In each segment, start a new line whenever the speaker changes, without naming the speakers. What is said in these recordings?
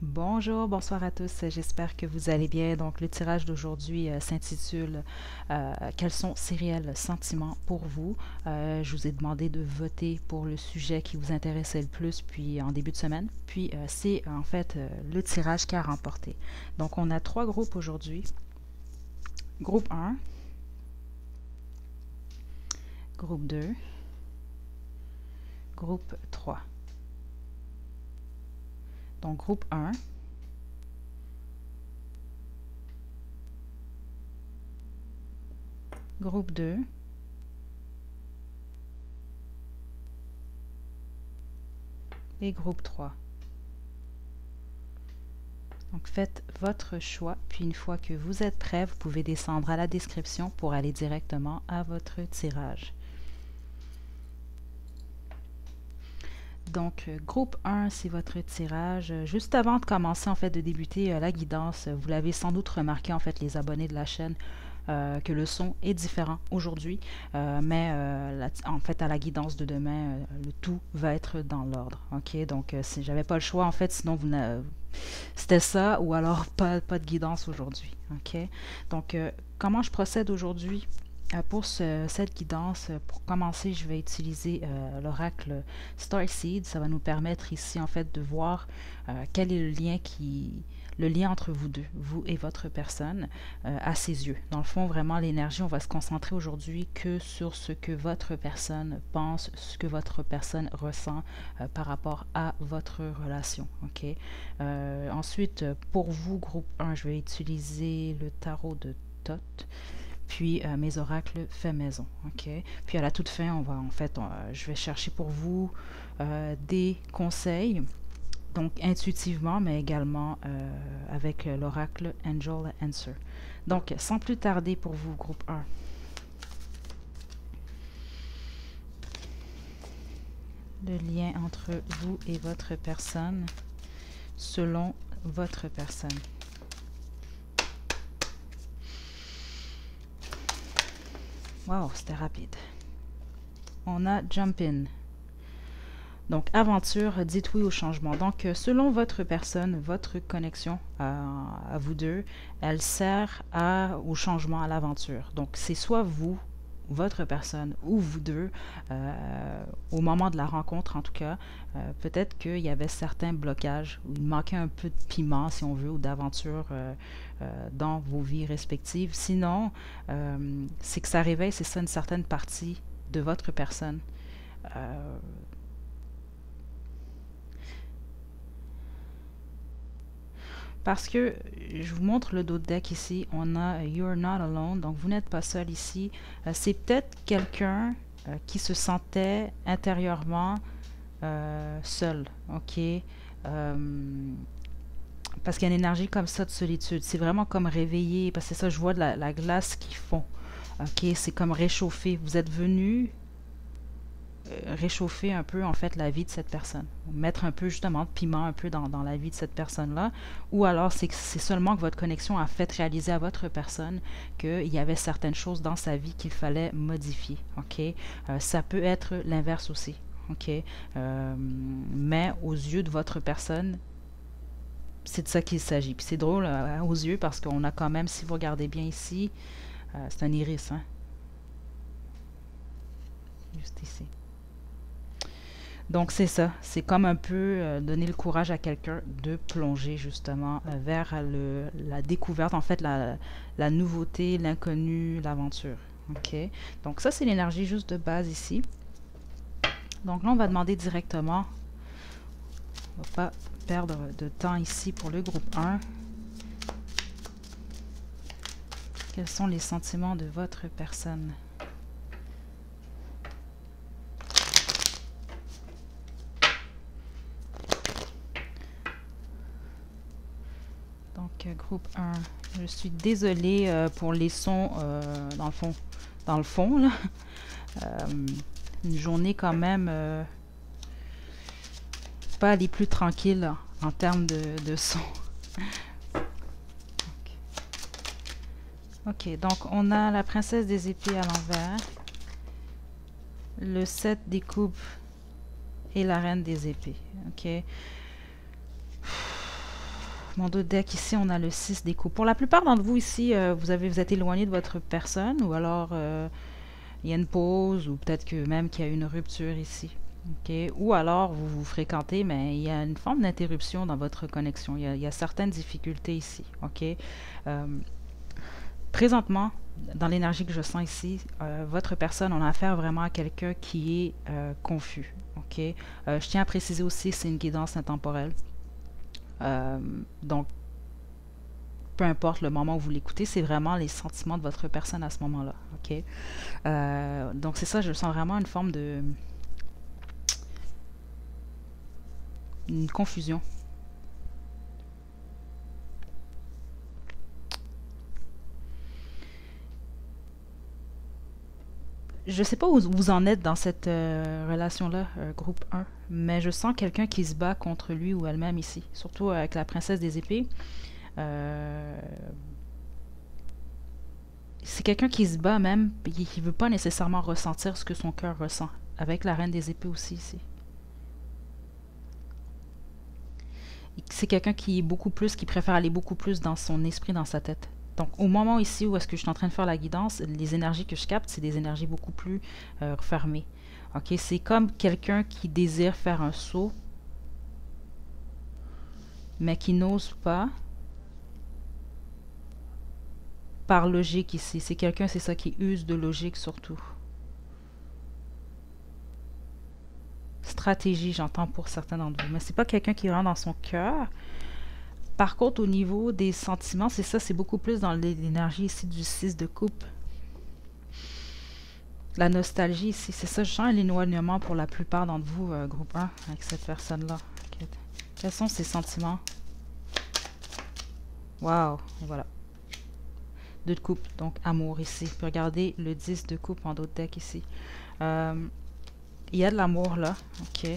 Bonjour, bonsoir à tous, j'espère que vous allez bien. Donc le tirage d'aujourd'hui s'intitule Quels sont ces réels sentiments pour vous? Je vous ai demandé de voter pour le sujet qui vous intéressait le plus puis en début de semaine. Puis c'est en fait le tirage qui a remporté. Donc on a trois groupes aujourd'hui. Groupe 1, groupe 2, groupe 3. Donc groupe 1, groupe 2, et groupe 3. Donc faites votre choix, puis une fois que vous êtes prêt, vous pouvez descendre à la description pour aller directement à votre tirage. Donc, groupe 1, c'est votre tirage. Juste avant de commencer, en fait, de débuter la guidance, vous l'avez sans doute remarqué, en fait, les abonnés de la chaîne, que le son est différent aujourd'hui, en fait, à la guidance de demain, le tout va être dans l'ordre. Ok, donc j'avais pas le choix, en fait, sinon c'était ça, ou alors pas de guidance aujourd'hui. Ok, donc comment je procède aujourd'hui? Pour cette guidance, pour commencer, je vais utiliser l'oracle Starseed. Ça va nous permettre ici, en fait, de voir quel est le lien entre vous deux, vous et votre personne, à ses yeux. Dans le fond, vraiment, l'énergie, on va se concentrer aujourd'hui que sur ce que votre personne pense, ce que votre personne ressent par rapport à votre relation. Ok. Ensuite, pour vous, groupe 1, je vais utiliser le tarot de Thoth, puis mes oracles fait maison. Ok. Puis à la toute fin, je vais chercher pour vous des conseils, donc intuitivement, mais également avec l'oracle Angel Answer. Donc, sans plus tarder pour vous, groupe 1. Le lien entre vous et votre personne selon votre personne. Wow, c'était rapide. On a Jump In. Donc, aventure, dites oui au changement. Donc, selon votre personne, votre connexion à vous deux, elle sert au changement, à l'aventure. Donc, c'est soit vous, votre personne, ou vous deux, au moment de la rencontre en tout cas, peut-être qu'il y avait certains blocages, ou il manquait un peu de piment, si on veut, ou d'aventure dans vos vies respectives. Sinon, c'est que ça réveille, c'est ça, une certaine partie de votre personne. Parce que je vous montre le dos de deck ici, on a You're not alone, donc vous n'êtes pas seul ici. C'est peut-être quelqu'un qui se sentait intérieurement seul, ok? Parce qu'il y a une énergie comme ça de solitude. C'est vraiment comme réveillé, parce que c'est ça, je vois de la glace qui fond. Ok, c'est comme réchauffé. Vous êtes venu réchauffer un peu en fait la vie de cette personne, mettre un peu justement de piment un peu dans la vie de cette personne-là, ou alors c'est seulement que votre connexion a fait réaliser à votre personne qu'il y avait certaines choses dans sa vie qu'il fallait modifier. Ok, ça peut être l'inverse aussi. Ok, mais aux yeux de votre personne, c'est de ça qu'il s'agit. Puis c'est drôle aux yeux parce qu'on a quand même, si vous regardez bien ici, c'est un iris, hein? Juste ici. Donc c'est ça, c'est comme un peu donner le courage à quelqu'un de plonger justement vers la découverte, en fait la nouveauté, l'inconnu, l'aventure. Ok, donc ça c'est l'énergie juste de base ici. Donc là on va demander directement, on ne va pas perdre de temps ici pour le groupe 1. Quels sont les sentiments de votre personne? Donc, groupe 1, je suis désolée pour les sons dans le fond là. Une journée quand même pas les plus tranquilles en termes de son. Ok, donc on a la princesse des épées à l'envers, le 7 des coupes et la reine des épées. Ok. Mon dos de deck, ici, on a le 6 des coups. Pour la plupart d'entre vous ici, vous êtes éloigné de votre personne, ou alors il y a une pause, ou peut-être que même qu'il y a une rupture ici. Okay? Ou alors vous vous fréquentez, mais il y a une forme d'interruption dans votre connexion. Il y a certaines difficultés ici. Okay? Présentement, dans l'énergie que je sens ici, votre personne, on a affaire vraiment à quelqu'un qui est confus. Okay? Je tiens à préciser aussi que c'est une guidance intemporelle. Donc, peu importe le moment où vous l'écoutez, c'est vraiment les sentiments de votre personne à ce moment-là. Okay? Donc, c'est ça, je sens vraiment une forme de... une confusion. Je sais pas où vous en êtes dans cette relation-là, groupe 1, mais je sens quelqu'un qui se bat contre lui ou elle-même ici, surtout avec la princesse des épées. C'est quelqu'un qui se bat même, qui ne veut pas nécessairement ressentir ce que son cœur ressent, avec la reine des épées aussi ici. C'est quelqu'un qui est beaucoup plus, qui préfère aller beaucoup plus dans son esprit, dans sa tête. Donc, au moment ici où est-ce que je suis en train de faire la guidance, les énergies que je capte, c'est des énergies beaucoup plus fermées. Ok, c'est comme quelqu'un qui désire faire un saut, mais qui n'ose pas par logique ici. C'est quelqu'un, c'est ça, qui use de logique surtout. Stratégie, j'entends pour certains d'entre vous, mais c'est pas quelqu'un qui rentre dans son cœur. Par contre, au niveau des sentiments, c'est ça, c'est beaucoup plus dans l'énergie ici du 6 de coupe. La nostalgie ici, c'est ça, je sens l'éloignement pour la plupart d'entre vous, groupe 1, avec cette personne-là. Okay. Quels sont ces sentiments? Wow, voilà. 2 de coupe, donc amour ici. Puis regardez le 10 de coupe en d'autres decks ici. Il y a de l'amour là, ok.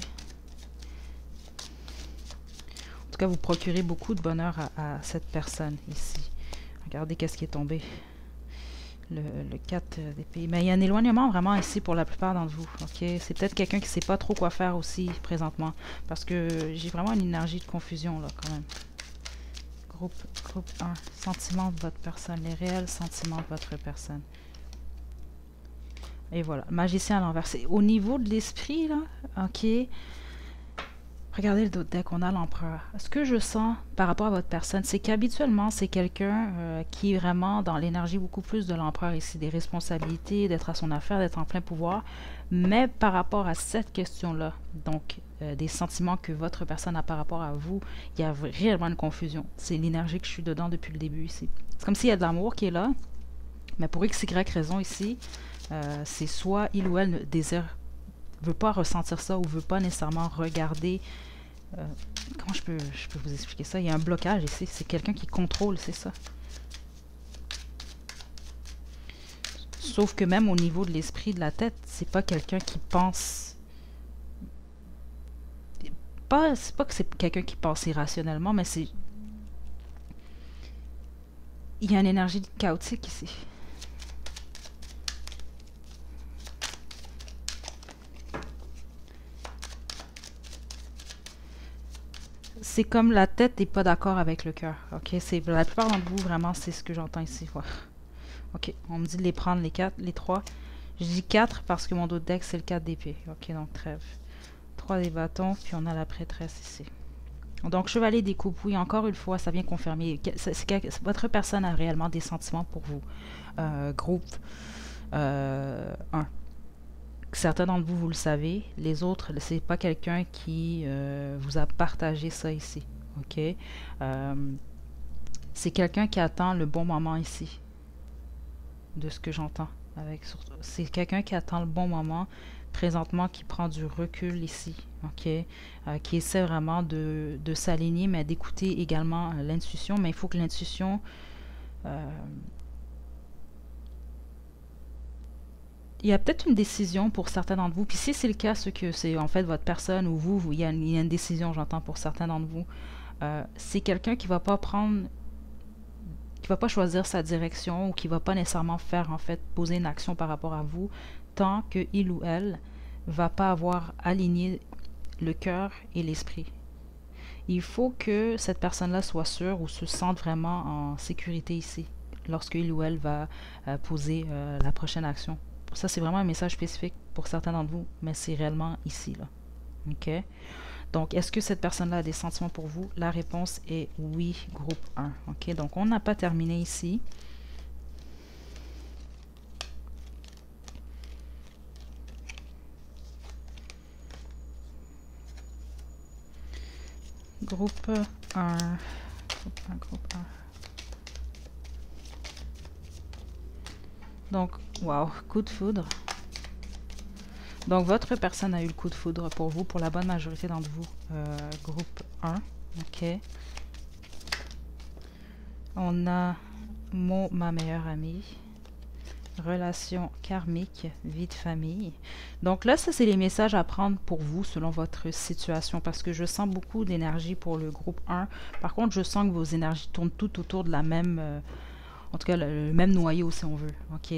En tout cas, vous procurez beaucoup de bonheur à cette personne ici. Regardez qu'est-ce qui est tombé. Le 4 d'épée. Mais il y a un éloignement vraiment ici pour la plupart d'entre vous. Okay? C'est peut-être quelqu'un qui ne sait pas trop quoi faire aussi présentement. Parce que j'ai vraiment une énergie de confusion là quand même. Groupe 1. Sentiments de votre personne. Les réels sentiments de votre personne. Et voilà. Magicien à l'envers. Au niveau de l'esprit là. Ok. Regardez le d'autres deck, on a l'empereur. Ce que je sens par rapport à votre personne, c'est qu'habituellement, c'est quelqu'un qui est vraiment dans l'énergie beaucoup plus de l'empereur ici, des responsabilités, d'être à son affaire, d'être en plein pouvoir. Mais par rapport à cette question-là, donc des sentiments que votre personne a par rapport à vous, il y a réellement une confusion. C'est l'énergie que je suis dedans depuis le début ici. C'est comme s'il y a de l'amour qui est là, mais pour x, y raison ici, c'est soit il ou elle ne désire veut pas ressentir ça ou veut pas nécessairement regarder. Comment je peux vous expliquer ça? Il y a un blocage ici. C'est quelqu'un qui contrôle, c'est ça. Sauf que même au niveau de l'esprit, de la tête, c'est pas quelqu'un qui pense. C'est pas que c'est quelqu'un qui pense irrationnellement, mais c'est. Il y a une énergie chaotique ici. C'est comme la tête n'est pas d'accord avec le cœur. Ok, c'est la plupart d'entre vous, vraiment, c'est ce que j'entends ici. Ouais. Ok, on me dit de les prendre les 4, les 3. Je dis 4 parce que mon autre deck, c'est le 4 d'épée. Ok, donc trêve. 3 des bâtons, puis on a la prêtresse ici. Donc, chevalier des coupes, oui, encore une fois, ça vient confirmer. Votre personne a réellement des sentiments pour vous. Groupe 1. Certains d'entre vous, vous le savez. Les autres, c'est pas quelqu'un qui vous a partagé ça ici. Ok? C'est quelqu'un qui attend le bon moment ici. De ce que j'entends. C'est quelqu'un qui attend le bon moment présentement, qui prend du recul ici. Ok? Qui essaie vraiment de s'aligner, mais d'écouter également l'intuition. Mais il faut que l'intuition... il y a peut-être une décision pour certains d'entre vous. Puis si c'est le cas, ce que c'est en fait votre personne ou vous, il y a une décision, j'entends, pour certains d'entre vous. C'est quelqu'un qui va pas prendre, qui va pas choisir sa direction ou qui va pas nécessairement faire, en fait, poser une action par rapport à vous, tant que il ou elle va pas avoir aligné le cœur et l'esprit. il faut que cette personne-là soit sûre ou se sente vraiment en sécurité ici, lorsqu'il ou elle va poser la prochaine action. Ça, c'est vraiment un message spécifique pour certains d'entre vous, mais c'est réellement ici, là. OK? Donc, est-ce que cette personne-là a des sentiments pour vous? La réponse est oui, groupe 1. OK? Donc, on n'a pas terminé ici. Groupe 1. Groupe 1. Donc, wow, coup de foudre. Donc, votre personne a eu le coup de foudre pour vous, pour la bonne majorité d'entre vous. Groupe 1. OK. On a ma meilleure amie. Relation karmique, vie de famille. Donc là, ça, c'est les messages à prendre pour vous selon votre situation parce que je sens beaucoup d'énergie pour le groupe 1. Par contre, je sens que vos énergies tournent tout autour de la même... en tout cas, le même noyau, si on veut. OK?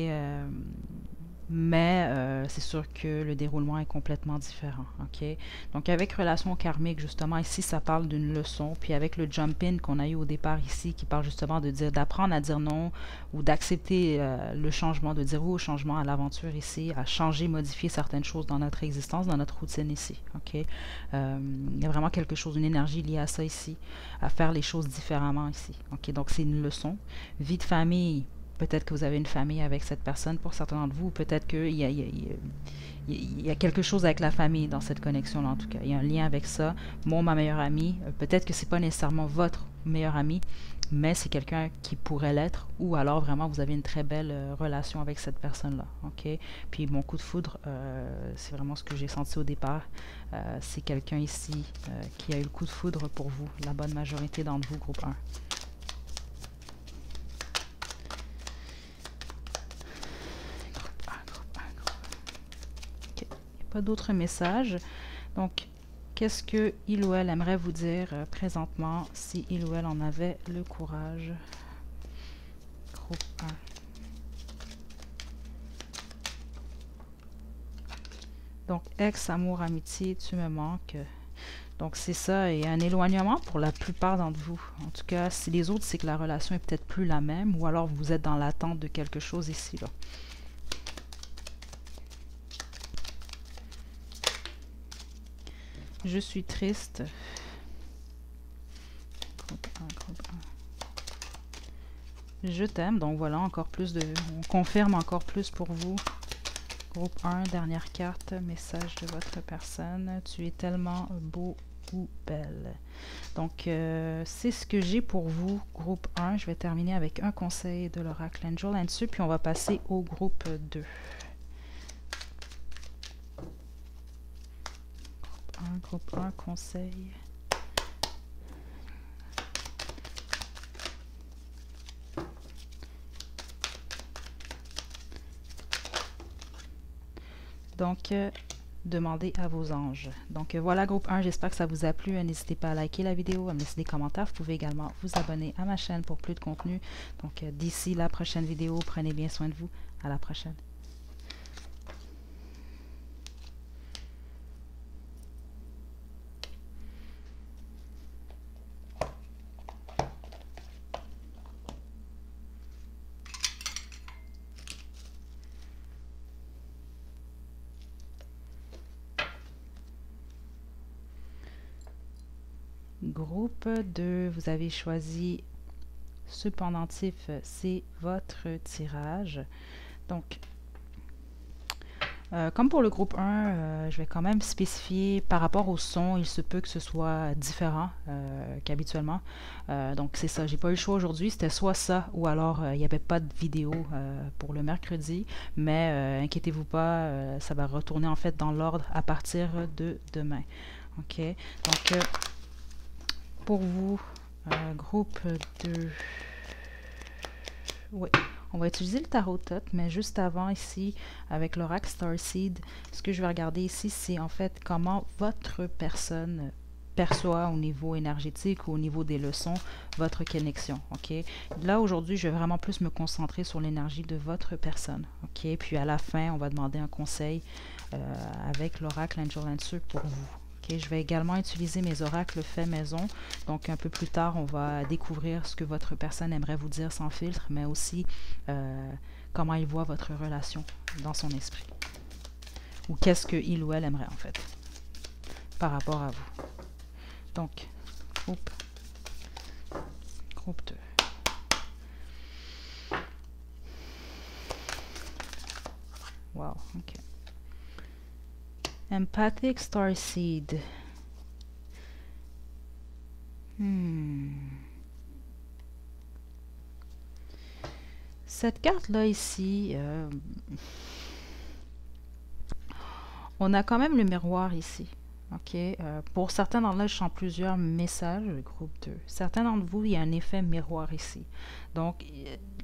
Mais c'est sûr que le déroulement est complètement différent. OK? Donc, avec relation karmique, justement, ici, ça parle d'une leçon. Puis avec le jump-in qu'on a eu au départ ici, qui parle justement de dire, d'apprendre à dire non ou d'accepter le changement, de dire oui au changement, à l'aventure ici, à changer, modifier certaines choses dans notre existence, dans notre routine ici. OK? Il y a vraiment quelque chose, une énergie liée à ça ici, à faire les choses différemment ici. OK? Donc, c'est une leçon. Vie de famille. Peut-être que vous avez une famille avec cette personne pour certains d'entre vous. Peut-être qu'il y a quelque chose avec la famille dans cette connexion-là, en tout cas. Il y a un lien avec ça. Ma meilleure amie, peut-être que c'est pas nécessairement votre meilleure amie, mais c'est quelqu'un qui pourrait l'être. Ou alors, vraiment, vous avez une très belle relation avec cette personne-là. OK? Puis, mon coup de foudre, c'est vraiment ce que j'ai senti au départ. C'est quelqu'un ici qui a eu le coup de foudre pour vous. La bonne majorité d'entre vous, groupe 1. Pas d'autres messages. Donc, qu'est-ce que il ou elle aimerait vous dire présentement si il ou elle en avait le courage? Groupe 1. Donc, ex, amour, amitié, tu me manques. Donc, c'est ça, et un éloignement pour la plupart d'entre vous. En tout cas, si les autres, c'est que la relation est peut-être plus la même, ou alors vous êtes dans l'attente de quelque chose ici, là. Je suis triste. Groupe 1. Je t'aime. Donc voilà, encore plus de... On confirme encore plus pour vous. Groupe 1, dernière carte. Message de votre personne. Tu es tellement beau ou belle. Donc, c'est ce que j'ai pour vous, groupe 1. Je vais terminer avec un conseil de l'oracle Angel Answer, puis on va passer au groupe 2. Groupe 1, conseil. Donc, demandez à vos anges. Donc, voilà, groupe 1, j'espère que ça vous a plu. N'hésitez pas à liker la vidéo, à me laisser des commentaires. Vous pouvez également vous abonner à ma chaîne pour plus de contenu. Donc, d'ici la prochaine vidéo, prenez bien soin de vous. À la prochaine. Groupe 2, vous avez choisi ce pendentif, c'est votre tirage. Donc, comme pour le groupe 1, je vais quand même spécifier par rapport au son, il se peut que ce soit différent qu'habituellement. Donc, c'est ça, j'ai pas eu le choix aujourd'hui, c'était soit ça ou alors il n'y avait pas de vidéo pour le mercredi. Mais inquiétez-vous pas, ça va retourner en fait dans l'ordre à partir de demain. OK? Donc, pour vous, groupe 2, oui, on va utiliser le tarot tot, mais juste avant ici, avec l'oracle Starseed, ce que je vais regarder ici, c'est en fait comment votre personne perçoit au niveau énergétique ou au niveau des leçons votre connexion. OK? Là, aujourd'hui, je vais vraiment plus me concentrer sur l'énergie de votre personne. OK? Puis à la fin, on va demander un conseil avec l'oracle Angel Answer pour vous. Ok, je vais également utiliser mes oracles faits maison. Donc, un peu plus tard, on va découvrir ce que votre personne aimerait vous dire sans filtre, mais aussi comment il voit votre relation dans son esprit. Ou qu'est-ce qu'il ou elle aimerait, en fait, par rapport à vous. Donc, groupe 2. Wow, ok. Empathic Starseed. Cette carte-là ici, on a quand même le miroir ici. Ok, pour certains d'entre vous, je sens plusieurs messages, le groupe 2. Certains d'entre vous, il y a un effet miroir ici. Donc,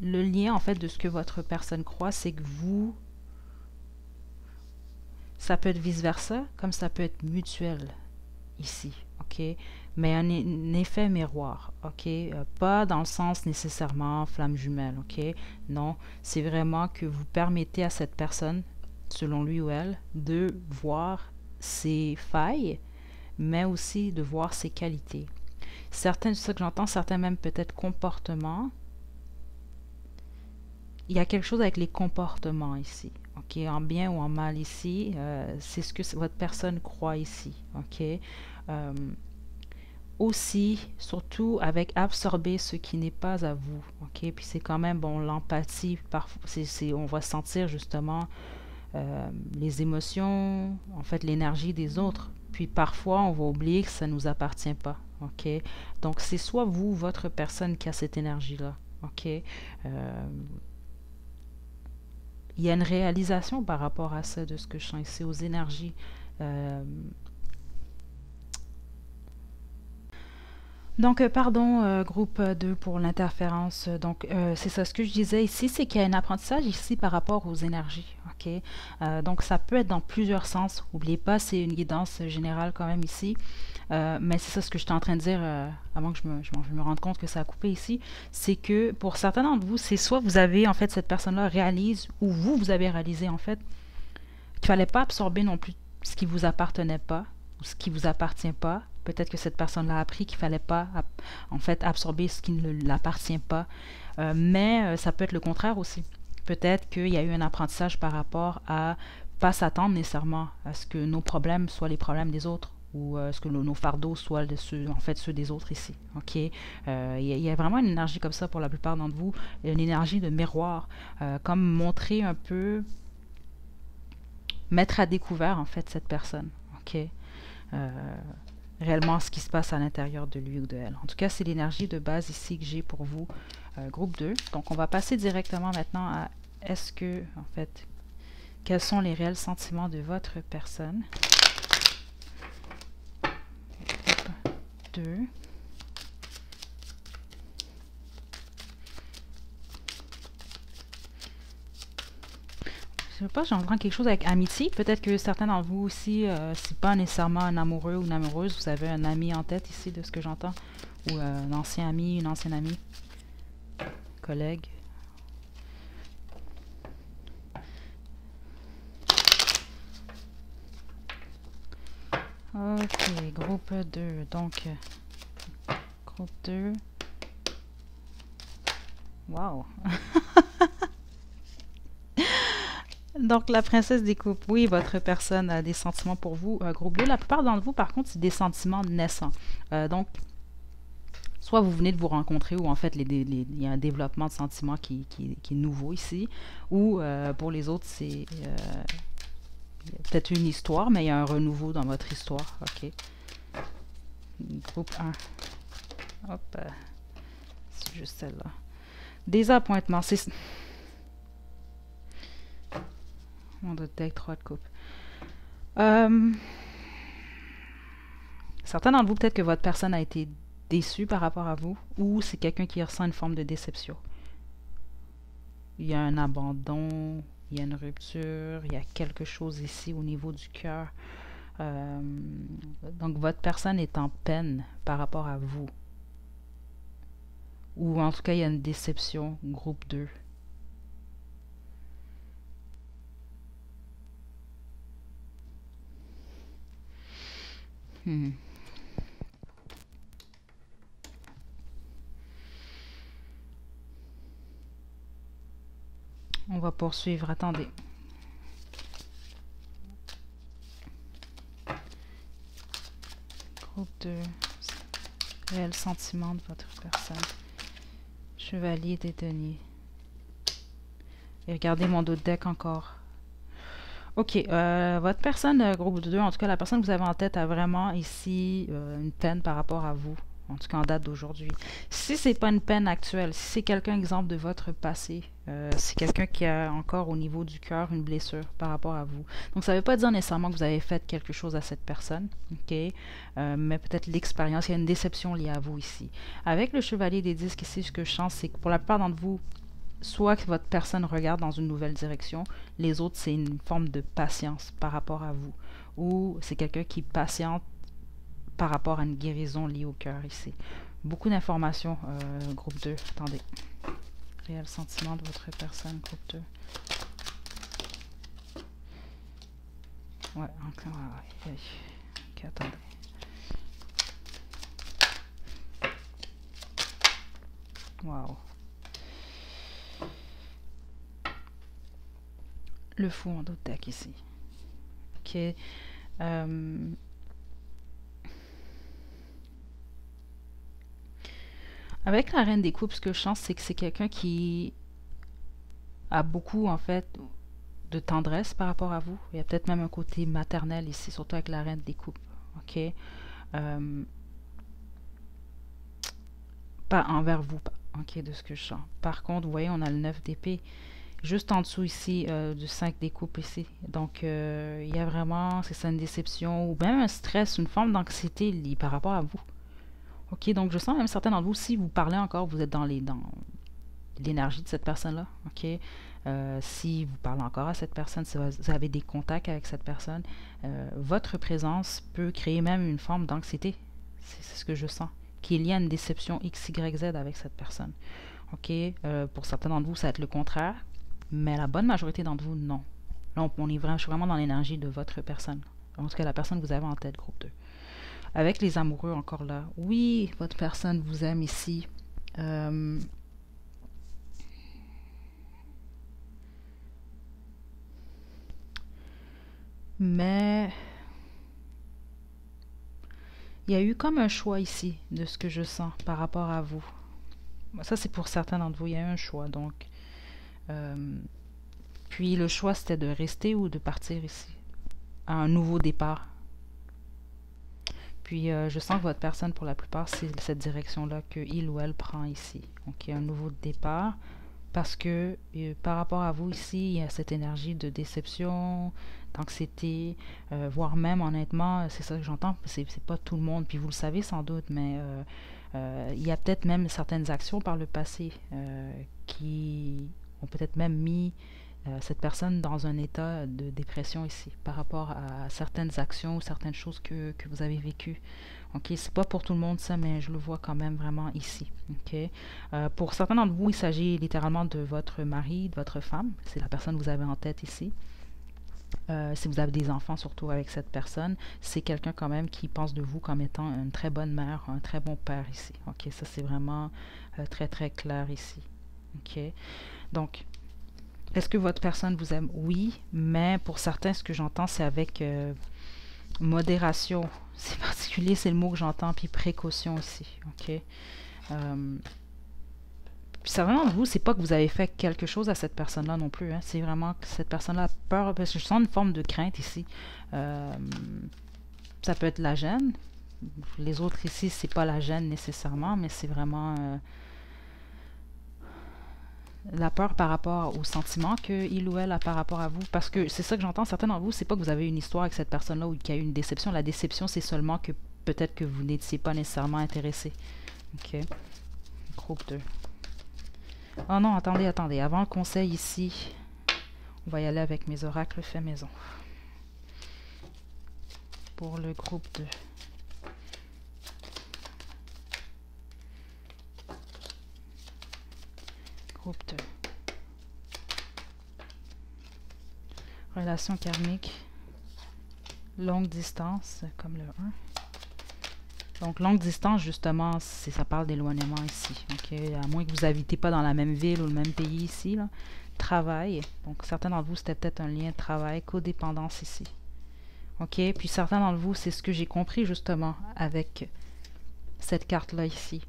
le lien, en fait, de ce que votre personne croit, c'est que vous, ça peut être vice-versa, comme ça peut être mutuel ici, ok? Mais un effet miroir, ok? Pas dans le sens nécessairement flamme jumelle, ok? Non, c'est vraiment que vous permettez à cette personne, selon lui ou elle, de voir ses failles, mais aussi de voir ses qualités. Certains, c'est ça que j'entends, certains même peut-être comportements. Il y a quelque chose avec les comportements ici, ok, en bien ou en mal ici, c'est ce que votre personne croit ici, ok. Aussi, surtout avec absorber ce qui n'est pas à vous, ok. Puis c'est quand même bon, l'empathie, parfois, on va sentir justement les émotions, en fait l'énergie des autres. Puis parfois, on va oublier que ça nous appartient pas, ok. Donc c'est soit vous, votre personne qui a cette énergie-là, ok. Il y a une réalisation par rapport à ça, de ce que je sens ici, aux énergies. Donc, pardon, groupe 2 pour l'interférence. Donc, c'est ça. Ce que je disais ici, c'est qu'il y a un apprentissage ici par rapport aux énergies. OK? Donc, ça peut être dans plusieurs sens. N'oubliez pas, c'est une guidance générale quand même ici. Mais c'est ça ce que j'étais en train de dire avant que je me rende compte que ça a coupé ici. C'est que pour certains d'entre vous, c'est soit vous avez, en fait, cette personne-là réalise, ou vous avez réalisé, en fait, qu'il fallait pas absorber non plus ce qui vous appartenait pas, ou ce qui vous appartient pas. Peut-être que cette personne-là a appris qu'il fallait pas, en fait, absorber ce qui ne l'appartient pas. Mais ça peut être le contraire aussi. Peut-être qu'il y a eu un apprentissage par rapport à pas s'attendre nécessairement à ce que nos problèmes soient les problèmes des autres, ou ce que nos fardeaux soient ceux, en fait, ceux des autres ici. Ok, il y a vraiment une énergie comme ça pour la plupart d'entre vous, une énergie de miroir, comme montrer un peu, mettre à découvert en fait cette personne. Ok, réellement ce qui se passe à l'intérieur de lui ou de elle. En tout cas, c'est l'énergie de base ici que j'ai pour vous, groupe 2. Donc, on va passer directement maintenant à est-ce que, en fait, quels sont les réels sentiments de votre personne. Groupe 2. Je sais pas, j'entends quelque chose avec amitié. Peut-être que certains d'entre vous aussi, c'est pas nécessairement un amoureux ou une amoureuse, vous avez un ami en tête ici de ce que j'entends. Ou un ancien ami, une ancienne amie, collègue. Ok, groupe 2. Donc, groupe 2. Wow! Donc, la princesse des coupes. Oui, votre personne a des sentiments pour vous. Groupe 2, la plupart d'entre vous, par contre, c'est des sentiments naissants. Donc, soit vous venez de vous rencontrer, ou en fait, il y a un développement de sentiments qui est nouveau ici. Ou pour les autres, c'est peut-être une histoire, mais il y a un renouveau dans votre histoire. OK. Groupe 1. Hop. C'est juste celle-là. Des appointements. C'est... On doit deck 3 de coupe. Certains d'entre vous, peut-être que votre personne a été déçue par rapport à vous, ou c'est quelqu'un qui ressent une forme de déception. Il y a un abandon, il y a une rupture, il y a quelque chose ici au niveau du cœur. Donc, votre personne est en peine par rapport à vous. Ou en tout cas, il y a une déception, groupe 2. Hmm. On va poursuivre. Attendez. Groupe 2. Réel sentiment de votre personne. Chevalier des deniers. Et regardez mon dos de deck encore. Ok, votre personne, groupe 2, en tout cas la personne que vous avez en tête a vraiment ici une peine par rapport à vous. En tout cas en date d'aujourd'hui. Si c'est pas une peine actuelle, si c'est quelqu'un, exemple, de votre passé, c'est quelqu'un qui a encore au niveau du cœur une blessure par rapport à vous. Donc ça ne veut pas dire nécessairement que vous avez fait quelque chose à cette personne, ok? Mais peut-être l'expérience, il y a une déception liée à vous ici. Avec le chevalier des disques ici, ce que je sens, c'est que pour la plupart d'entre vous, soit que votre personne regarde dans une nouvelle direction, les autres, c'est une forme de patience par rapport à vous. Ou c'est quelqu'un qui patiente par rapport à une guérison liée au cœur ici. Beaucoup d'informations, groupe 2. Attendez. Réel sentiment de votre personne, groupe 2. Ouais, encore. Ok, attendez. Wow. Le fou en d'autres deck ici. Ok. Avec la reine des coupes, ce que je sens, c'est que c'est quelqu'un qui a beaucoup, en fait, de tendresse par rapport à vous. Il y a peut-être même un côté maternel ici, surtout avec la reine des coupes. Ok. Pas envers vous, ok, de ce que je sens. Par contre, vous voyez, on a le 9 d'épée juste en dessous ici du 5 des coupes ici. Donc, il y a vraiment, c'est ça, une déception ou même un stress, une forme d'anxiété liée par rapport à vous. Ok, donc je sens même certains d'entre vous, si vous parlez encore, vous êtes dans l'énergie de cette personne-là. Ok, si vous parlez encore à cette personne, si vous avez des contacts avec cette personne, votre présence peut créer même une forme d'anxiété. C'est ce que je sens. Qu'il y a une déception X, Y, Z avec cette personne. Ok, pour certains d'entre vous, ça va être le contraire, mais la bonne majorité d'entre vous, non. Là, on est vraiment, je suis vraiment dans l'énergie de votre personne. En tout cas, la personne que vous avez en tête, groupe 2. Avec les amoureux, encore là. Oui, votre personne vous aime ici. Mais il y a eu comme un choix ici de ce que je sens par rapport à vous. Ça, c'est pour certains d'entre vous. Il y a eu un choix, donc. Puis le choix, c'était de rester ou de partir ici. À un nouveau départ. Puis je sens que votre personne, pour la plupart, c'est cette direction-là qu'il ou elle prend ici. Donc, il y a un nouveau départ. Parce que par rapport à vous ici, il y a cette énergie de déception, d'anxiété, voire même honnêtement, c'est ça que j'entends, c'est pas tout le monde, puis vous le savez sans doute, mais il y a peut-être même certaines actions par le passé qui ont peut-être même mis cette personne dans un état de dépression ici, par rapport à certaines actions ou certaines choses que vous avez vécues. Ok, c'est pas pour tout le monde ça, mais je le vois quand même vraiment ici. Ok, pour certains d'entre vous, il s'agit littéralement de votre mari, de votre femme. C'est la personne que vous avez en tête ici. Si vous avez des enfants, surtout avec cette personne, c'est quelqu'un quand même qui pense de vous comme étant une très bonne mère, un très bon père ici. Ok, ça c'est vraiment très très clair ici. Ok, donc est-ce que votre personne vous aime? Oui, mais pour certains, ce que j'entends, c'est avec modération. C'est particulier, c'est le mot que j'entends, puis précaution ici. Ok. Puis ça vraiment, vous, c'est pas que vous avez fait quelque chose à cette personne-là non plus. Hein. C'est vraiment que cette personne-là a peur, parce que je sens une forme de crainte ici. Ça peut être la gêne. Les autres ici, c'est pas la gêne nécessairement, mais c'est vraiment la peur par rapport aux sentiments qu'il ou elle a par rapport à vous. Parce que c'est ça que j'entends, certains d'entre vous, c'est pas que vous avez une histoire avec cette personne-là ou qu'il y a eu une déception. La déception, c'est seulement que peut-être que vous n'étiez pas nécessairement intéressé. Ok. Groupe 2. Oh non, attendez, attendez. Avant le conseil ici, on va y aller avec mes oracles fait maison. Pour le groupe 2. Groupe 2. Relation karmique. Longue distance, comme le 1. Donc, longue distance, justement, ça parle d'éloignement ici. OK? À moins que vous n'habitez pas dans la même ville ou le même pays ici. Là. Travail. Donc, certains d'entre vous, c'était peut-être un lien de travail. Codépendance ici. OK? Puis, certains d'entre vous, c'est ce que j'ai compris, justement, avec cette carte-là ici.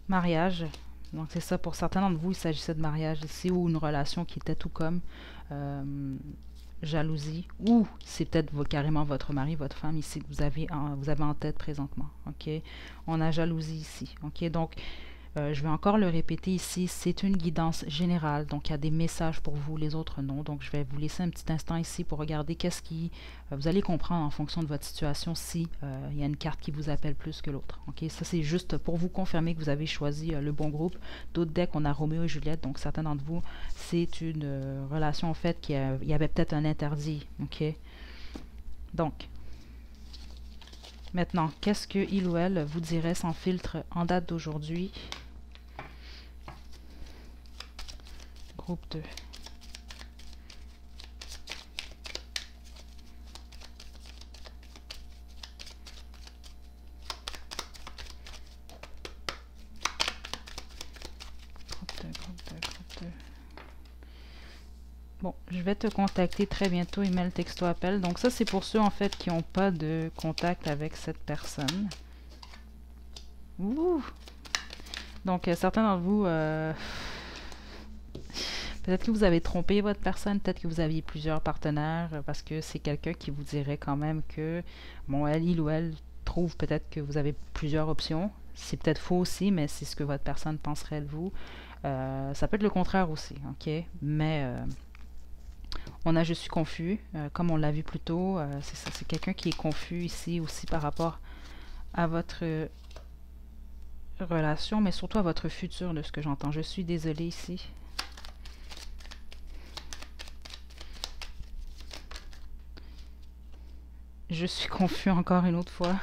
Mariage. Donc, c'est ça. Pour certains d'entre vous, il s'agissait de mariage ici ou une relation qui était tout comme jalousie. Ou c'est peut-être carrément votre mari, votre femme ici que vous avez en tête présentement. OK? On a jalousie ici. OK? Donc, je vais encore le répéter ici, c'est une guidance générale, donc il y a des messages pour vous, les autres non. Donc je vais vous laisser un petit instant ici pour regarder qu'est-ce qui... vous allez comprendre en fonction de votre situation si il y a une carte qui vous appelle plus que l'autre. Ok, ça c'est juste pour vous confirmer que vous avez choisi le bon groupe. D'autres decks, on a Roméo et Juliette, donc certains d'entre vous, c'est une relation en fait qui il y avait peut-être un interdit. Ok, donc... Maintenant, qu'est-ce que il ou elle vous dirait sans filtre en date d'aujourd'hui? Groupe 2. Groupe 2. Bon, je vais te contacter très bientôt, email, texto, appel. Donc ça, c'est pour ceux en fait qui n'ont pas de contact avec cette personne. Ouh! Donc certains d'entre vous, peut-être que vous avez trompé votre personne, peut-être que vous aviez plusieurs partenaires, parce que c'est quelqu'un qui vous dirait quand même que, bon, il ou elle trouve peut-être que vous avez plusieurs options. C'est peut-être faux aussi, mais c'est ce que votre personne penserait de vous. Ça peut être le contraire aussi, ok? Mais on a « je suis confus », comme on l'a vu plus tôt, c'est ça, c'est quelqu'un qui est confus ici aussi par rapport à votre relation, mais surtout à votre futur de ce que j'entends. Je suis désolée ici. Je suis confus encore une autre fois.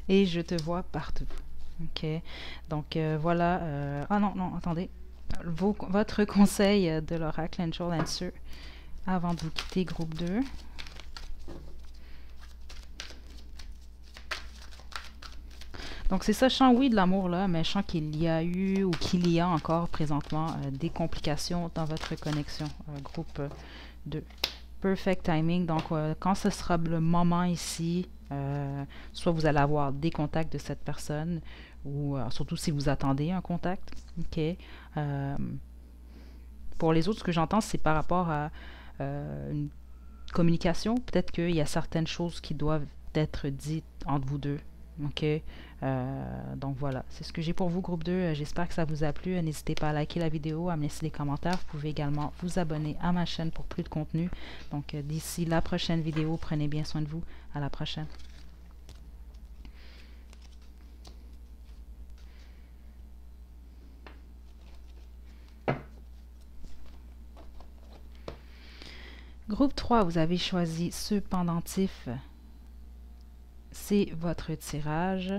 Et je te vois partout. OK. Donc, voilà. Ah non, non, attendez. Votre conseil de l'oracle Angel Answer avant de vous quitter, groupe 2. Donc, c'est ça, je sens, oui, de l'amour là, mais je sens qu'il y a eu ou qu'il y a encore présentement des complications dans votre connexion, groupe 2. Perfect timing, donc quand ce sera le moment ici, soit vous allez avoir des contacts de cette personne, ou surtout si vous attendez un contact. OK. Pour les autres, ce que j'entends, c'est par rapport à une communication. Peut-être qu'il y a certaines choses qui doivent être dites entre vous deux. OK. Donc voilà, c'est ce que j'ai pour vous, groupe 2. J'espère que ça vous a plu. N'hésitez pas à liker la vidéo, à me laisser des commentaires. Vous pouvez également vous abonner à ma chaîne pour plus de contenu. Donc d'ici la prochaine vidéo, prenez bien soin de vous. À la prochaine. Groupe 3, vous avez choisi ce pendentif. C'est votre tirage.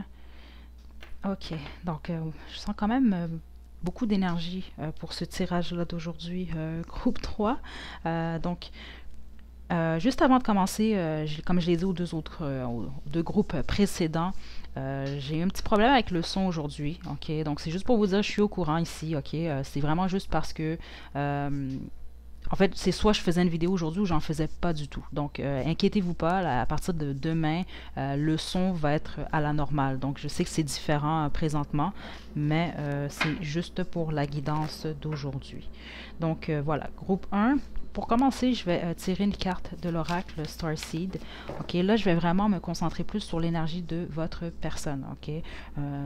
Ok, donc je sens quand même beaucoup d'énergie pour ce tirage-là d'aujourd'hui, groupe 3. Donc, juste avant de commencer, comme je l'ai dit aux deux groupes précédents, j'ai eu un petit problème avec le son aujourd'hui. Ok, donc c'est juste pour vous dire, je suis au courant ici. Ok, c'est vraiment juste parce que en fait, c'est soit je faisais une vidéo aujourd'hui ou j'en faisais pas du tout. Donc, inquiétez-vous pas, là, à partir de demain, le son va être à la normale. Donc, je sais que c'est différent présentement, mais c'est juste pour la guidance d'aujourd'hui. Donc, voilà, groupe 1. Pour commencer, je vais tirer une carte de l'oracle Starseed. Ok, là, je vais vraiment me concentrer plus sur l'énergie de votre personne. Ok,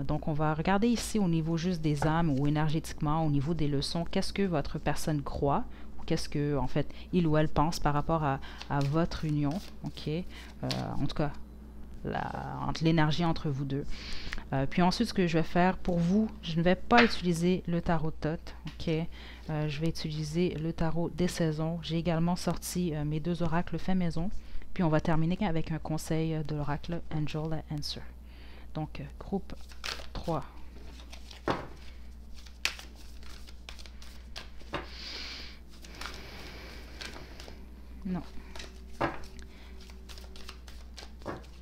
donc on va regarder ici au niveau juste des âmes ou énergétiquement, au niveau des leçons, qu'est-ce que votre personne croit. Qu'est-ce que, en fait, il ou elle pense par rapport à votre union, ok? En tout cas, entre l'énergie entre vous deux. Puis ensuite, ce que je vais faire pour vous, je ne vais pas utiliser le tarot de Thoth, ok? Je vais utiliser le tarot des saisons. J'ai également sorti mes deux oracles fait maison. Puis on va terminer avec un conseil de l'oracle Angel Answer. Donc, groupe 3. Non.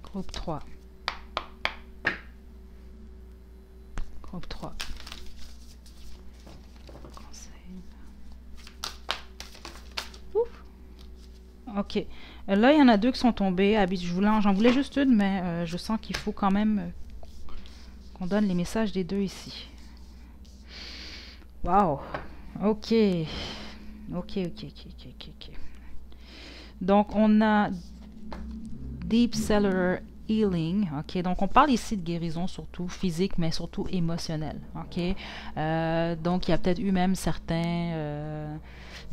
Groupe 3. Groupe 3. Ouf. Ok. Là, il y en a deux qui sont tombés. J'en voulais juste une, mais je sens qu'il faut quand même qu'on donne les messages des deux ici. Wow. Ok. Ok. Donc, on a Deep Cellular Healing. Ok. Donc, on parle ici de guérison, surtout physique, mais surtout émotionnelle. Ok. Donc, il y a peut-être eu même certains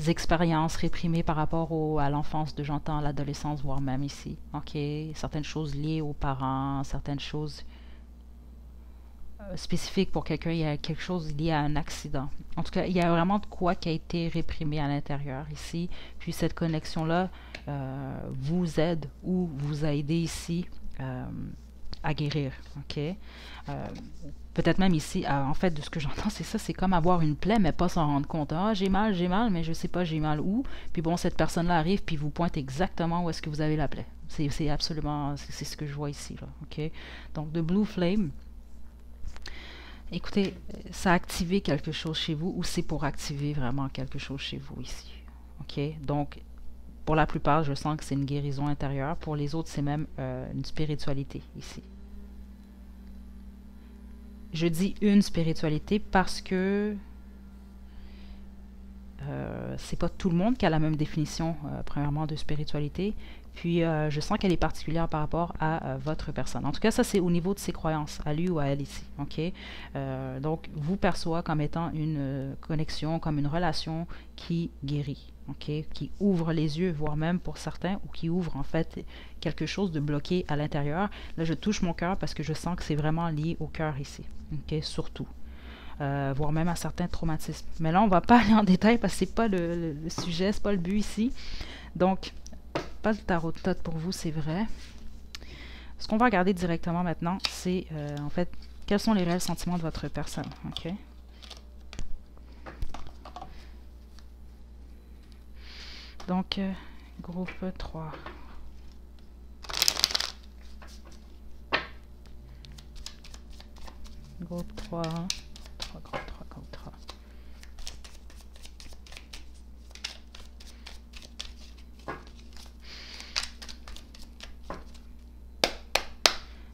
expériences réprimées par rapport à l'enfance de j'entends, à l'adolescence, voire même ici. Ok. Certaines choses liées aux parents, certaines choses spécifique pour quelqu'un, il y a quelque chose lié à un accident. En tout cas, il y a vraiment de quoi qui a été réprimé à l'intérieur ici. Puis cette connexion-là vous aide ou vous a aidé ici à guérir. Ok. Peut-être même ici, en fait, de ce que j'entends, c'est ça, c'est comme avoir une plaie, mais pas s'en rendre compte. Ah, j'ai mal, mais je sais pas, j'ai mal où. Puis bon, cette personne-là arrive, puis vous pointe exactement où est-ce que vous avez la plaie. C'est absolument, c'est ce que je vois ici. Là, ok. Donc, de Blue Flame. Écoutez, ça a activé quelque chose chez vous ou c'est pour activer vraiment quelque chose chez vous ici. OK? Donc, pour la plupart, je sens que c'est une guérison intérieure. Pour les autres, c'est même une spiritualité ici. Je dis une spiritualité parce que c'est pas tout le monde qui a la même définition, premièrement, de spiritualité. Puis, je sens qu'elle est particulière par rapport à votre personne. En tout cas, ça, c'est au niveau de ses croyances, à lui ou à elle ici. OK? Donc, vous perçoit comme étant une connexion, comme une relation qui guérit. OK? Qui ouvre les yeux, voire même pour certains, ou qui ouvre, en fait, quelque chose de bloqué à l'intérieur. Là, je touche mon cœur parce que je sens que c'est vraiment lié au cœur ici. OK? Surtout. Voire même à certains traumatismes. Mais là, on ne va pas aller en détail parce que c'est pas le sujet, c'est pas le but ici. Donc, pas le tarot de Thoth pour vous, c'est vrai. Ce qu'on va regarder directement maintenant, c'est en fait, quels sont les réels sentiments de votre personne. OK? Donc, groupe 3. Groupe 3. Groupe 3.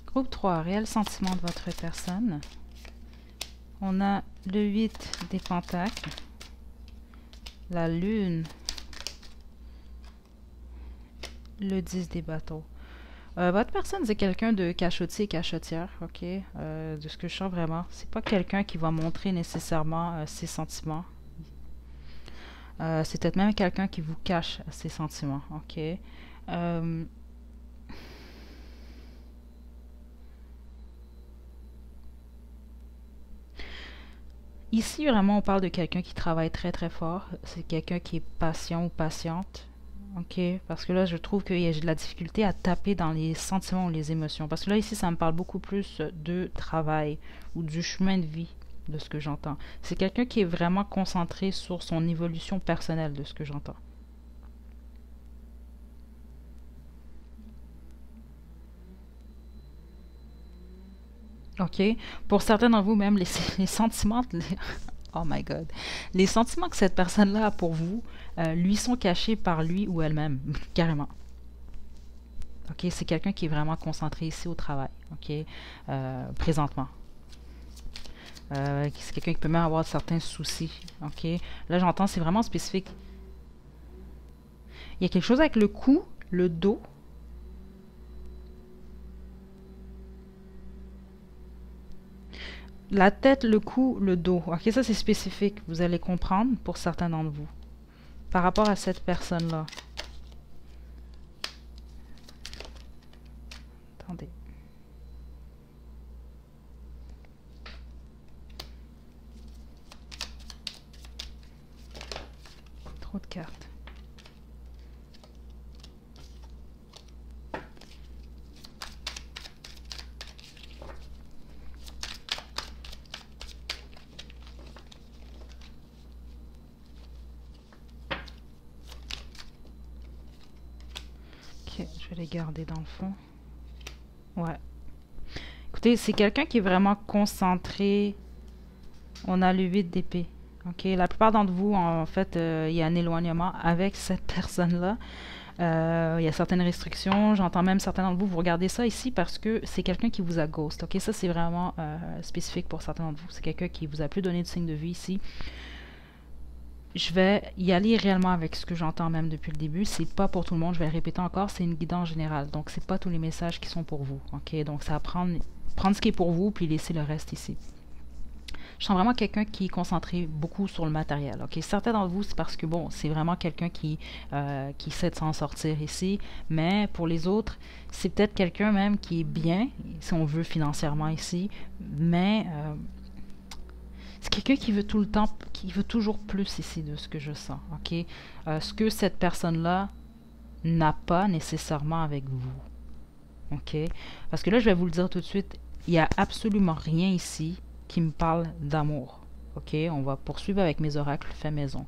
Groupe 3, réel sentiment de votre personne. On a le 8 des pentacles, la lune, le 10 des bâtons. Votre personne, c'est quelqu'un de cachotier et cachotière, ok? De ce que je sens vraiment. C'est pas quelqu'un qui va montrer nécessairement ses sentiments. C'est peut-être même quelqu'un qui vous cache ses sentiments, ok? Ici, vraiment, on parle de quelqu'un qui travaille très très fort. C'est quelqu'un qui est patient ou patiente. Ok, parce que là, je trouve que j'ai de la difficulté à taper dans les sentiments ou les émotions. Parce que là, ici, ça me parle beaucoup plus de travail ou du chemin de vie, de ce que j'entends. C'est quelqu'un qui est vraiment concentré sur son évolution personnelle, de ce que j'entends. Ok, pour certains d'entre vous, même les sentiments, oh my God, les sentiments que cette personne-là a pour vous, lui sont cachés par lui ou elle-même, carrément. OK, c'est quelqu'un qui est vraiment concentré ici au travail, OK, présentement. C'est quelqu'un qui peut même avoir certains soucis, OK. Là, j'entends, c'est vraiment spécifique. Il y a quelque chose avec le cou, le dos. La tête, le cou, le dos. OK, ça, c'est spécifique. Vous allez comprendre pour certains d'entre vous. Par rapport à cette personne-là. Attendez. Trop de cartes. Ok, je vais les garder dans le fond. Ouais. Écoutez, c'est quelqu'un qui est vraiment concentré. On a le 8 d'épée. Ok, la plupart d'entre vous, en fait, il y a un éloignement avec cette personne-là. Il y a certaines restrictions. J'entends même certains d'entre vous, vous regardez ça ici parce que c'est quelqu'un qui vous a ghost. Ok, ça c'est vraiment spécifique pour certains d'entre vous. C'est quelqu'un qui vous a plus donné de signe de vie ici. Je vais y aller réellement avec ce que j'entends même depuis le début. C'est pas pour tout le monde, je vais le répéter encore, c'est une guidance générale. Donc, c'est pas tous les messages qui sont pour vous. Ok, donc ça va prendre ce qui est pour vous, puis laisser le reste ici. Je sens vraiment quelqu'un qui est concentré beaucoup sur le matériel. Ok, certains d'entre vous, c'est parce que bon, c'est vraiment quelqu'un qui sait de s'en sortir ici. Mais pour les autres, c'est peut-être quelqu'un même qui est bien, si on veut financièrement ici, mais c'est quelqu'un qui veut tout le temps, qui veut toujours plus ici de ce que je sens. Ok, ce que cette personne-là n'a pas nécessairement avec vous. Ok, parce que là, je vais vous le dire tout de suite, il n'y a absolument rien ici qui me parle d'amour. Ok, on va poursuivre avec mes oracles fait maison.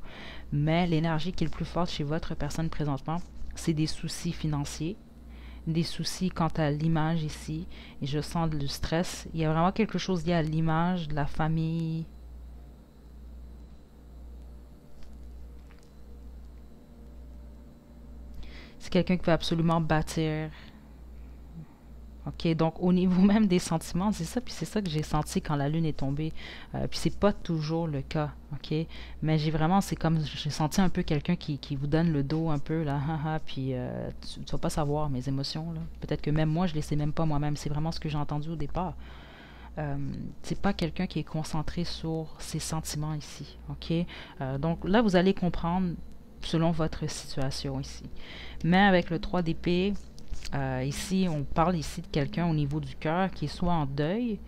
Mais l'énergie qui est le plus forte chez votre personne présentement, c'est des soucis financiers, des soucis quant à l'image ici. Et je sens du stress. Il y a vraiment quelque chose lié à l'image de la famille. C'est quelqu'un qui veut absolument bâtir. Ok, donc au niveau même des sentiments, c'est ça, puis c'est ça que j'ai senti quand la lune est tombée. Puis c'est pas toujours le cas, ok. Mais j'ai vraiment, c'est comme, j'ai senti un peu quelqu'un qui vous donne le dos un peu, là, haha, puis tu vas pas savoir mes émotions, là. Peut-être que même moi, je les sais même pas moi-même. C'est vraiment ce que j'ai entendu au départ. C'est pas quelqu'un qui est concentré sur ses sentiments ici, ok. Donc là, vous allez comprendre selon votre situation ici. Mais avec le 3 d'épée, ici, on parle ici de quelqu'un au niveau du cœur qui est soit en deuil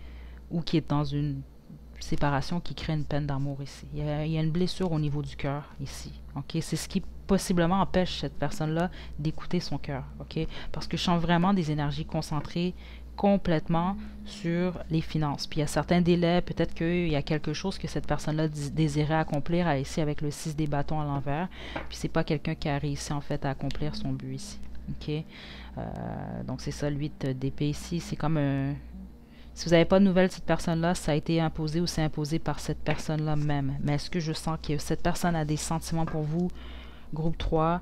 ou qui est dans une séparation qui crée une peine d'amour ici. Il y a une blessure au niveau du cœur ici. Ok, c'est ce qui possiblement empêche cette personne-là d'écouter son cœur. Ok, parce que je sens vraiment des énergies concentrées complètement sur les finances. Puis il y a certains délais, peut-être qu'il y a quelque chose que cette personne-là désirait accomplir ici avec le 6 des bâtons à l'envers. Puis c'est pas quelqu'un qui a réussi en fait à accomplir son but ici. Ok, donc c'est ça, le 8 d'épée ici, c'est comme un... Si vous n'avez pas de nouvelles de cette personne-là, ça a été imposé ou c'est imposé par cette personne-là même. Mais est-ce que je sens que cette personne a des sentiments pour vous? Groupe 3,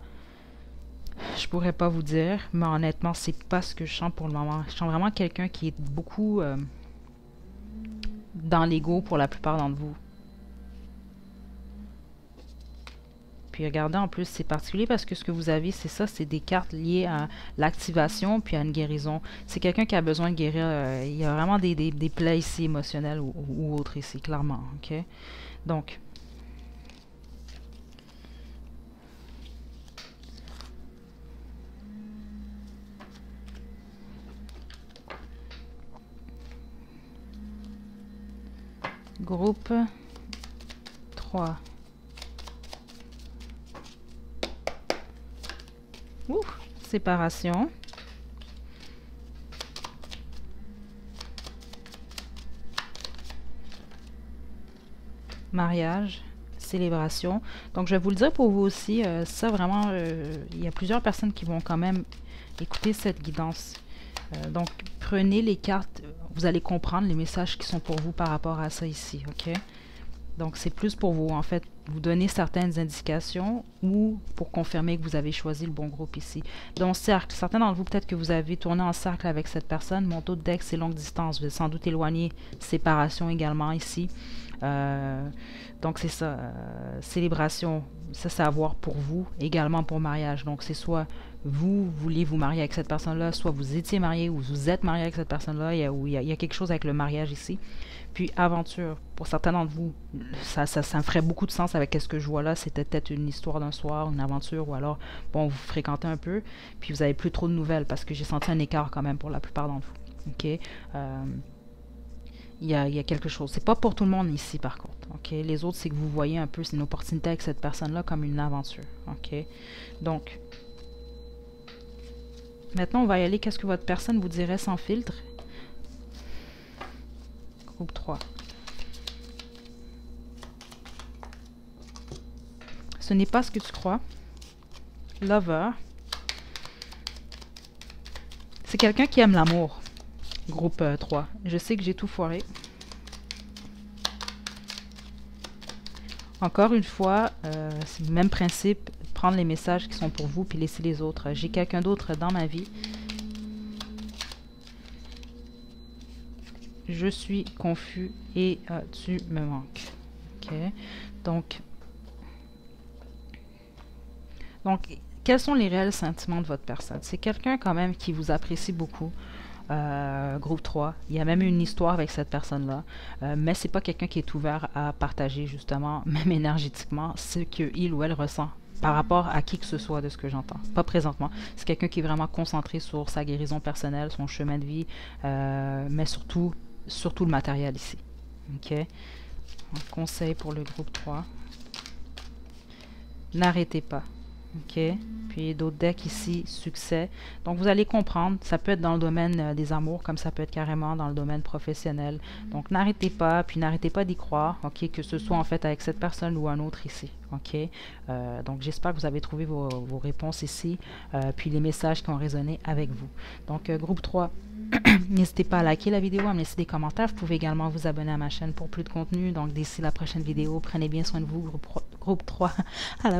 je pourrais pas vous dire, mais honnêtement, c'est pas ce que je sens pour le moment. Je sens vraiment quelqu'un qui est beaucoup dans l'ego pour la plupart d'entre vous. Puis regardez, en plus, c'est particulier parce que ce que vous avez, c'est ça, c'est des cartes liées à l'activation puis à une guérison. C'est quelqu'un qui a besoin de guérir. Il y a vraiment des plaies ici émotionnelles ou autres ici, clairement. Ok. Donc, groupe 3. Ouh, séparation. Mariage, célébration. Donc, je vais vous le dire pour vous aussi, ça vraiment, il y a plusieurs personnes qui vont quand même écouter cette guidance. Donc, prenez les cartes, vous allez comprendre les messages qui sont pour vous par rapport à ça ici, ok? Donc, c'est plus pour vous, en fait, vous donner certaines indications ou pour confirmer que vous avez choisi le bon groupe ici. Donc, cercle. Certains d'entre vous, peut-être que vous avez tourné en cercle avec cette personne. Mon taux de deck, c'est longue distance. Vous êtes sans doute éloigné. Séparation également ici. Donc, c'est ça. Célébration, ça, c'est à voir pour vous, également pour mariage. Donc, c'est soit vous vouliez vous marier avec cette personne-là, soit vous étiez marié ou vous êtes marié avec cette personne-là. Il y a quelque chose avec le mariage ici. Puis aventure, pour certains d'entre vous, ça me ferait beaucoup de sens avec ce que je vois là. C'était peut-être une histoire d'un soir, une aventure, ou alors, bon, vous fréquentez un peu, puis vous avez plus trop de nouvelles, parce que j'ai senti un écart quand même pour la plupart d'entre vous. Ok, il y a quelque chose. C'est pas pour tout le monde ici, par contre. Ok, les autres, c'est que vous voyez un peu, c'est une opportunité avec cette personne-là comme une aventure. Ok, donc, maintenant, on va y aller. Qu'est-ce que votre personne vous dirait sans filtre? Groupe 3. Ce n'est pas ce que tu crois. Lover. C'est quelqu'un qui aime l'amour. Groupe 3. Je sais que j'ai tout foiré. Encore une fois, c'est le même principe. Prendre les messages qui sont pour vous puis laisser les autres. J'ai quelqu'un d'autre dans ma vie. Je suis confus et tu me manques. OK. Donc, quels sont les réels sentiments de votre personne? C'est quelqu'un quand même qui vous apprécie beaucoup. Groupe 3. Il y a même une histoire avec cette personne-là. Mais c'est pas quelqu'un qui est ouvert à partager, justement, même énergétiquement, ce qu'il ou elle ressent par rapport à qui que ce soit de ce que j'entends. Pas présentement. C'est quelqu'un qui est vraiment concentré sur sa guérison personnelle, son chemin de vie, mais surtout le matériel ici. OK? Un conseil pour le groupe 3. N'arrêtez pas. OK? Puis d'autres decks ici, succès. Donc vous allez comprendre, ça peut être dans le domaine des amours, comme ça peut être carrément dans le domaine professionnel. Donc n'arrêtez pas, puis n'arrêtez pas d'y croire, OK? Que ce soit en fait avec cette personne ou un autre ici. OK? Donc j'espère que vous avez trouvé vos réponses ici, puis les messages qui ont résonné avec vous. Donc groupe 3. N'hésitez pas à liker la vidéo, à me laisser des commentaires. Vous pouvez également vous abonner à ma chaîne pour plus de contenu. Donc d'ici la prochaine vidéo, prenez bien soin de vous, groupe 3. À la prochaine.